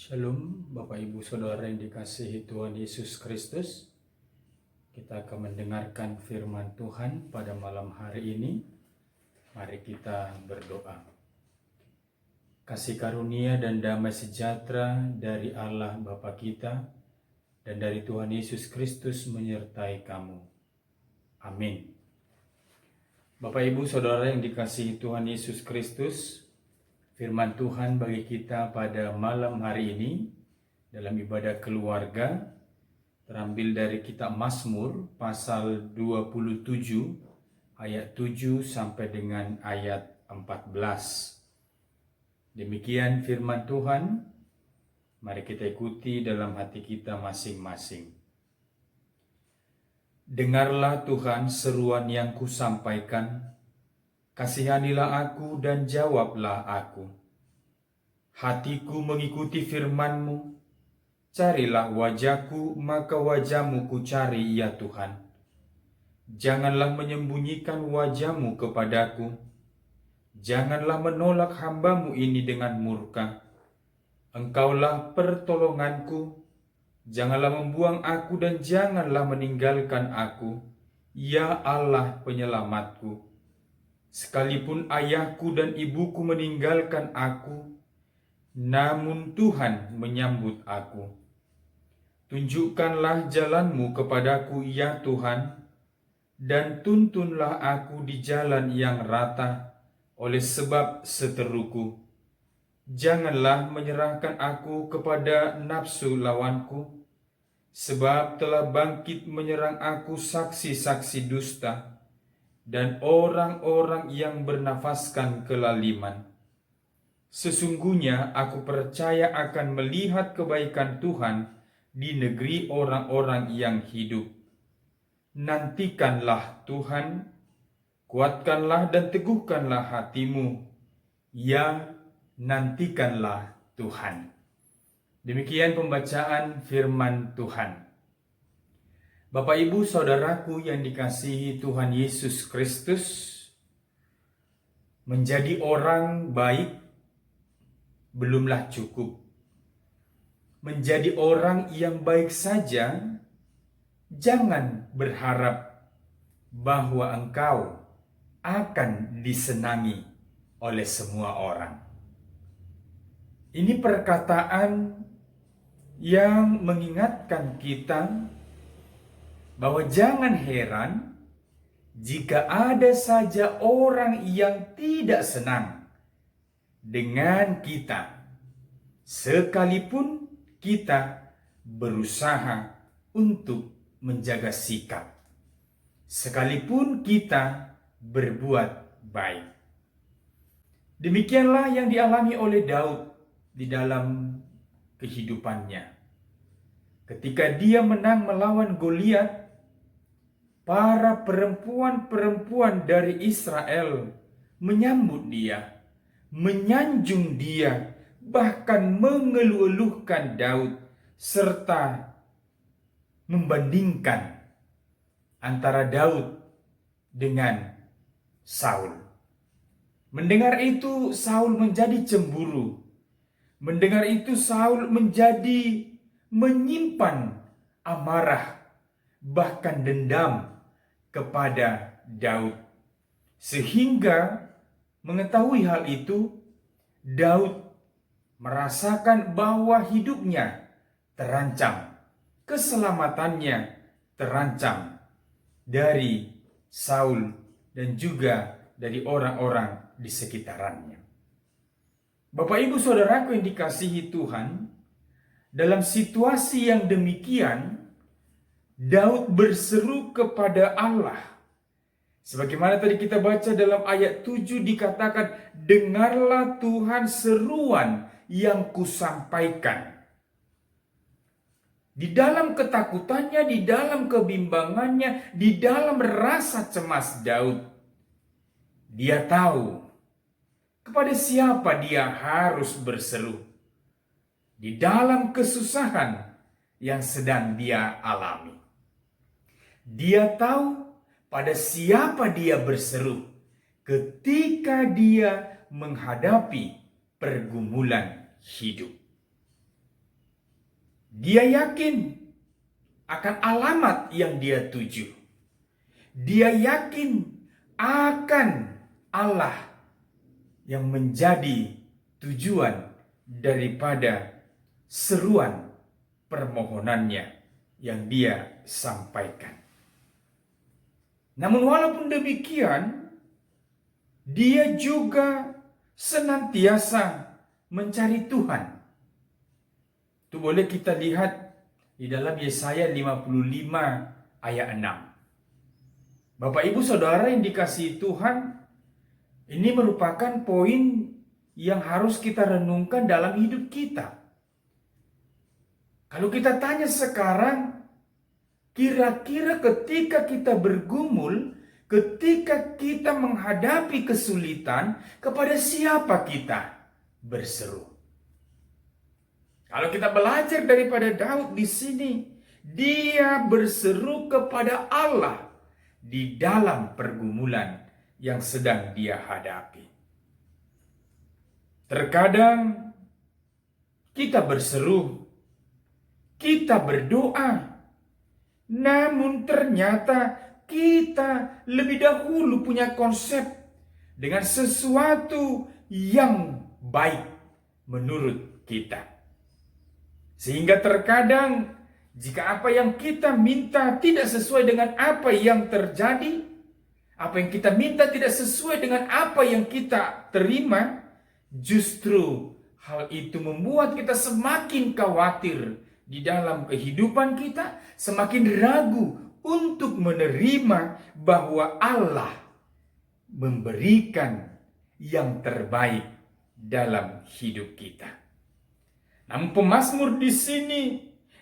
Shalom Bapak Ibu Saudara yang dikasihi Tuhan Yesus Kristus. Kita akan mendengarkan firman Tuhan pada malam hari ini. Mari kita berdoa. Kasih karunia dan damai sejahtera dari Allah Bapa kita dan dari Tuhan Yesus Kristus menyertai kamu. Amin. Bapak Ibu Saudara yang dikasihi Tuhan Yesus Kristus, firman Tuhan bagi kita pada malam hari ini dalam ibadah keluarga terambil dari kitab Mazmur pasal 27 ayat 7 sampai dengan ayat 14. Demikian firman Tuhan, mari kita ikuti dalam hati kita masing-masing. Dengarlah Tuhan seruan yang kusampaikan, kasihanilah aku dan jawablah aku. Hatiku mengikuti firman-Mu, carilah wajahku, maka wajah-Mu ku cari ya Tuhan. Janganlah menyembunyikan wajah-Mu kepadaku, janganlah menolak hamba-Mu ini dengan murka. Engkaulah pertolonganku, janganlah membuang aku dan janganlah meninggalkan aku, ya Allah penyelamatku. Sekalipun ayahku dan ibuku meninggalkan aku, namun Tuhan menyambut aku. Tunjukkanlah jalan-Mu kepadaku, ya Tuhan, dan tuntunlah aku di jalan yang rata oleh sebab seteruku. Janganlah menyerahkan aku kepada nafsu lawanku, sebab telah bangkit menyerang aku saksi-saksi dusta dan orang-orang yang bernafaskan kelaliman. Sesungguhnya aku percaya akan melihat kebaikan Tuhan di negeri orang-orang yang hidup. Nantikanlah Tuhan, kuatkanlah dan teguhkanlah hatimu, ya nantikanlah Tuhan. Demikian pembacaan firman Tuhan. Bapak Ibu Saudaraku yang dikasihi Tuhan Yesus Kristus, menjadi orang baik belumlah cukup. Menjadi orang yang baik saja, jangan berharap bahwa engkau akan disenangi oleh semua orang. Ini perkataan yang mengingatkan kita bahwa jangan heran jika ada saja orang yang tidak senang dengan kita, sekalipun kita berusaha untuk menjaga sikap, sekalipun kita berbuat baik. Demikianlah yang dialami oleh Daud di dalam kehidupannya. Ketika dia menang melawan Goliat, para perempuan-perempuan dari Israel menyambut dia, menyanjung dia, bahkan mengeluh-eluhkan Daud, serta membandingkan antara Daud dengan Saul. Mendengar itu, Saul menjadi cemburu. Mendengar itu, Saul menjadi menyimpan amarah, bahkan dendam kepada Daud. Sehingga mengetahui hal itu, Daud merasakan bahwa hidupnya terancam, keselamatannya terancam dari Saul dan juga dari orang-orang di sekitarannya. Bapak Ibu Saudaraku yang dikasihi Tuhan, dalam situasi yang demikian, Daud berseru kepada Allah. Sebagaimana tadi kita baca dalam ayat 7 dikatakan, dengarlah Tuhan seruan yang kusampaikan. Di dalam ketakutannya, di dalam kebimbangannya, di dalam rasa cemas Daud, dia tahu kepada siapa dia harus berseru di dalam kesusahan yang sedang dia alami. Dia tahu pada siapa dia berseru ketika dia menghadapi pergumulan hidup. Dia yakin akan alamat yang dia tuju. Dia yakin akan Allah yang menjadi tujuan daripada seruan permohonannya yang dia sampaikan. Namun walaupun demikian, dia juga senantiasa mencari Tuhan. Itu boleh kita lihat di dalam Yesaya 55 ayat 6. Bapak Ibu Saudara yang dikasihi Tuhan, ini merupakan poin yang harus kita renungkan dalam hidup kita. Kalau kita tanya sekarang, kira-kira ketika kita bergumul, ketika kita menghadapi kesulitan, kepada siapa kita berseru? Kalau kita belajar daripada Daud di sini, dia berseru kepada Allah di dalam pergumulan yang sedang dia hadapi. Terkadang kita berseru, kita berdoa, namun ternyata kita lebih dahulu punya konsep dengan sesuatu yang baik menurut kita. Sehingga terkadang jika apa yang kita minta tidak sesuai dengan apa yang terjadi, apa yang kita minta tidak sesuai dengan apa yang kita terima, justru hal itu membuat kita semakin khawatir di dalam kehidupan kita, semakin ragu untuk menerima bahwa Allah memberikan yang terbaik dalam hidup kita. Namun pemazmur di sini,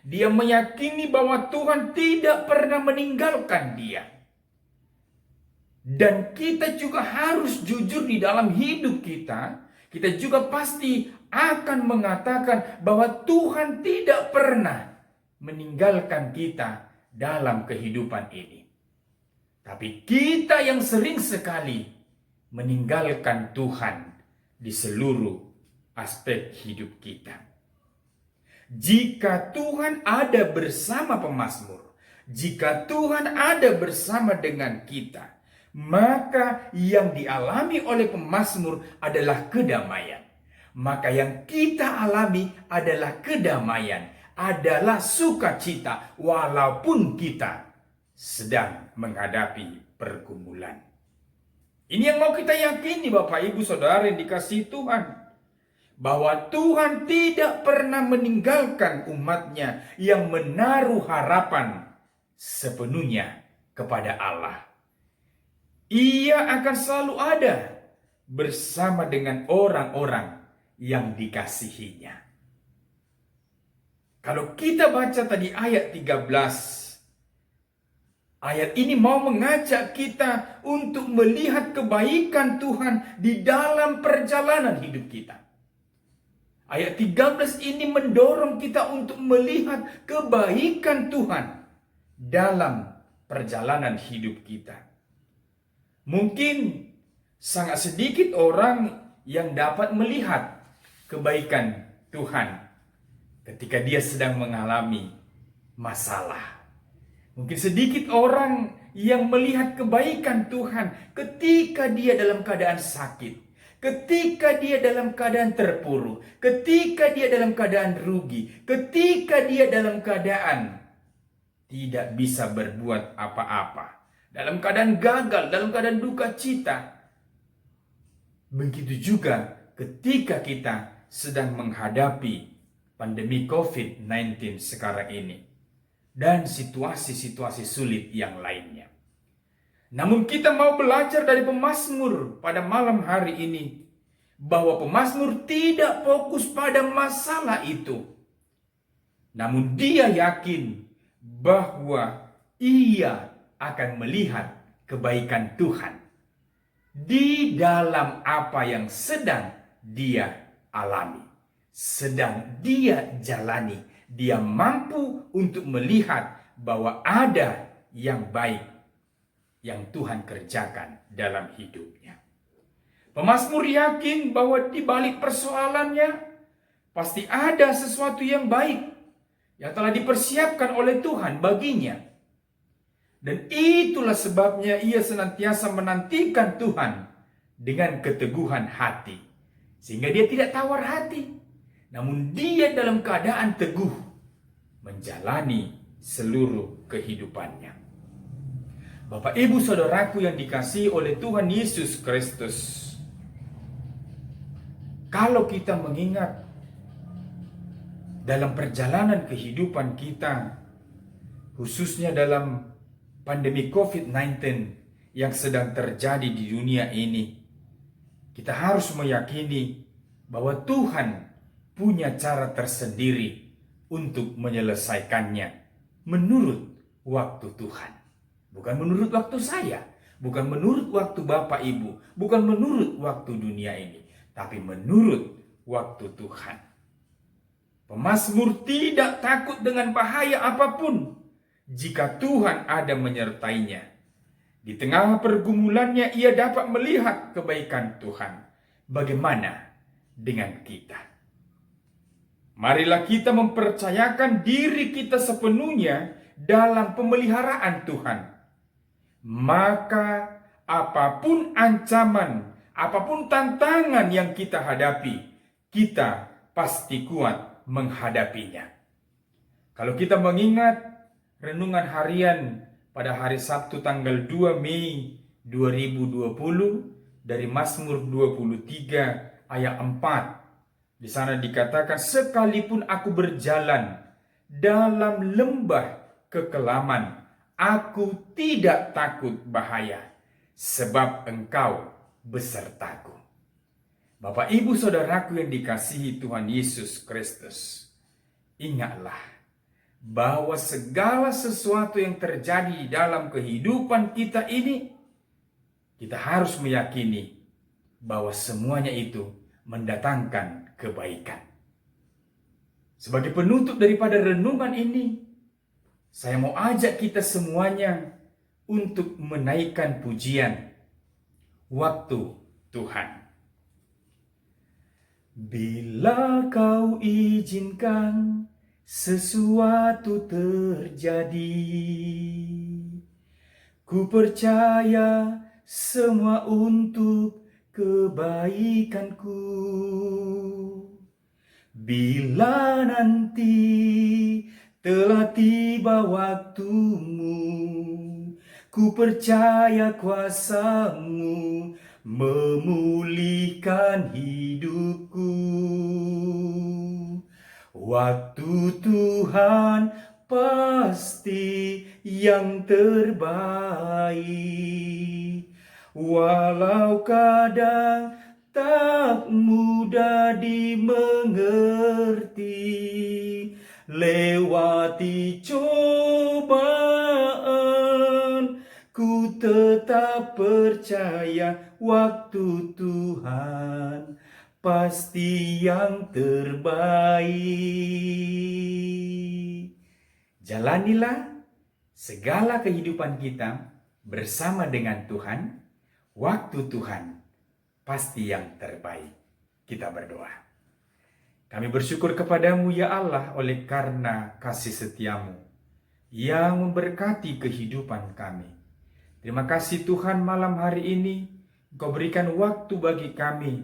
dia meyakini bahwa Tuhan tidak pernah meninggalkan dia. Dan kita juga harus jujur di dalam hidup kita. Kita juga pasti akan mengatakan bahwa Tuhan tidak pernah meninggalkan kita dalam kehidupan ini. Tapi kita yang sering sekali meninggalkan Tuhan di seluruh aspek hidup kita. Jika Tuhan ada bersama pemazmur, jika Tuhan ada bersama dengan kita, maka yang dialami oleh pemazmur adalah kedamaian. Maka yang kita alami adalah kedamaian, adalah sukacita walaupun kita sedang menghadapi pergumulan. Ini yang mau kita yakini Bapak Ibu Saudara yang dikasihi Tuhan. Bahwa Tuhan tidak pernah meninggalkan umatnya yang menaruh harapan sepenuhnya kepada Allah. Ia akan selalu ada bersama dengan orang-orang yang dikasihinya. Kalau kita baca tadi ayat 13, ayat ini mau mengajak kita untuk melihat kebaikan Tuhan di dalam perjalanan hidup kita. Ayat 13 ini mendorong kita untuk melihat kebaikan Tuhan dalam perjalanan hidup kita. Mungkin sangat sedikit orang yang dapat melihat kebaikan Tuhan ketika dia sedang mengalami masalah. Mungkin sedikit orang yang melihat kebaikan Tuhan ketika dia dalam keadaan sakit. Ketika dia dalam keadaan terpuruk, ketika dia dalam keadaan rugi, ketika dia dalam keadaan tidak bisa berbuat apa-apa, dalam keadaan gagal, dalam keadaan duka cita. Begitu juga ketika kita sedang menghadapi pandemi COVID-19 sekarang ini dan situasi-situasi sulit yang lainnya. Namun kita mau belajar dari pemazmur pada malam hari ini bahwa pemazmur tidak fokus pada masalah itu. Namun dia yakin bahwa ia akan melihat kebaikan Tuhan di dalam apa yang sedang dia alami, sedang dia jalani. Dia mampu untuk melihat bahwa ada yang baik yang Tuhan kerjakan dalam hidupnya. Pemazmur yakin bahwa di balik persoalannya pasti ada sesuatu yang baik. yang telah dipersiapkan oleh Tuhan baginya. Dan itulah sebabnya ia senantiasa menantikan Tuhan dengan keteguhan hati. Sehingga dia tidak tawar hati, namun dia dalam keadaan teguh menjalani seluruh kehidupannya. Bapak, Ibu, Saudaraku yang dikasihi oleh Tuhan Yesus Kristus, kalau kita mengingat dalam perjalanan kehidupan kita, khususnya dalam pandemi COVID-19 yang sedang terjadi di dunia ini, kita harus meyakini bahwa Tuhan punya cara tersendiri untuk menyelesaikannya menurut waktu Tuhan. Bukan menurut waktu saya, bukan menurut waktu Bapak Ibu, bukan menurut waktu dunia ini, tapi menurut waktu Tuhan. Pemazmur tidak takut dengan bahaya apapun jika Tuhan ada menyertainya. Di tengah pergumulannya ia dapat melihat kebaikan Tuhan. Bagaimana dengan kita? Marilah kita mempercayakan diri kita sepenuhnya dalam pemeliharaan Tuhan. Maka apapun ancaman, apapun tantangan yang kita hadapi, kita pasti kuat menghadapinya. Kalau kita mengingat renungan harian pada hari Sabtu tanggal 2 Mei 2020 dari Mazmur 23 ayat 4. Di sana dikatakan, sekalipun aku berjalan dalam lembah kekelaman, aku tidak takut bahaya, sebab Engkau besertaku. Bapak, Ibu, Saudaraku yang dikasihi Tuhan Yesus Kristus, ingatlah bahwa segala sesuatu yang terjadi dalam kehidupan kita ini, kita harus meyakini bahwa semuanya itu mendatangkan kebaikan. Sebagai penutup daripada renungan ini, saya mau ajak kita semuanya untuk menaikkan pujian waktu Tuhan. Bila Kau izinkan sesuatu terjadi, ku percaya semua untuk kebaikanku. Bila nanti telah tiba waktumu, ku percaya kuasa-Mu memulihkan hidupku. Waktu Tuhan pasti yang terbaik, walau kadang tak mudah dimengerti. Lewati cobaan, ku tetap percaya waktu Tuhan pasti yang terbaik. Jalanilah segala kehidupan kita bersama dengan Tuhan. Waktu Tuhan pasti yang terbaik. Kita berdoa. Kami bersyukur kepadamu ya Allah oleh karena kasih setiamu yang memberkati kehidupan kami. Terima kasih Tuhan, malam hari ini Engkau berikan waktu bagi kami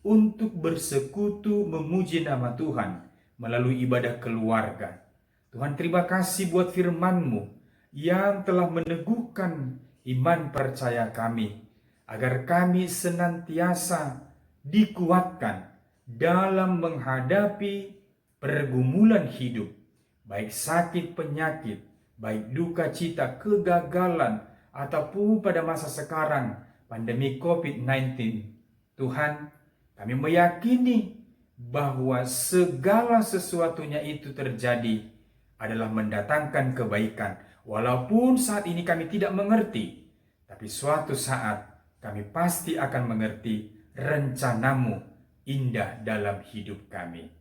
untuk bersekutu memuji nama Tuhan melalui ibadah keluarga. Tuhan, terima kasih buat firman-Mu yang telah meneguhkan iman percaya kami, agar kami senantiasa dikuatkan dalam menghadapi pergumulan hidup, baik sakit penyakit, baik duka cita, kegagalan, ataupun pada masa sekarang pandemi COVID-19. Tuhan, kami meyakini bahwa segala sesuatunya itu terjadi adalah mendatangkan kebaikan. Walaupun saat ini kami tidak mengerti, tapi suatu saat kami pasti akan mengerti rencana-Mu indah dalam hidup kami.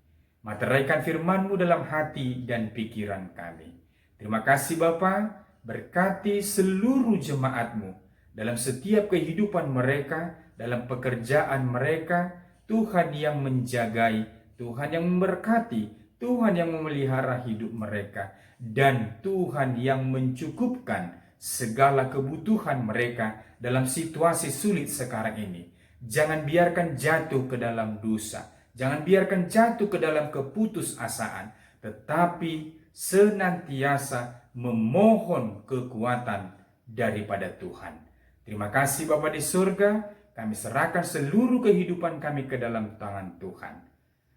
Materaikan firman-Mu dalam hati dan pikiran kami. Terima kasih Bapa, berkati seluruh jemaat-Mu dalam setiap kehidupan mereka, dalam pekerjaan mereka. Tuhan yang menjagai, Tuhan yang memberkati, Tuhan yang memelihara hidup mereka, dan Tuhan yang mencukupkan segala kebutuhan mereka dalam situasi sulit sekarang ini. Jangan biarkan jatuh ke dalam dosa, jangan biarkan jatuh ke dalam keputusasaan, tetapi senantiasa memohon kekuatan daripada Tuhan. Terima kasih Bapa di surga, kami serahkan seluruh kehidupan kami ke dalam tangan Tuhan.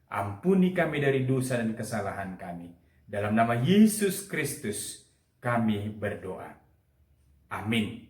Ampuni kami dari dosa dan kesalahan kami. Dalam nama Yesus Kristus kami berdoa. Amin.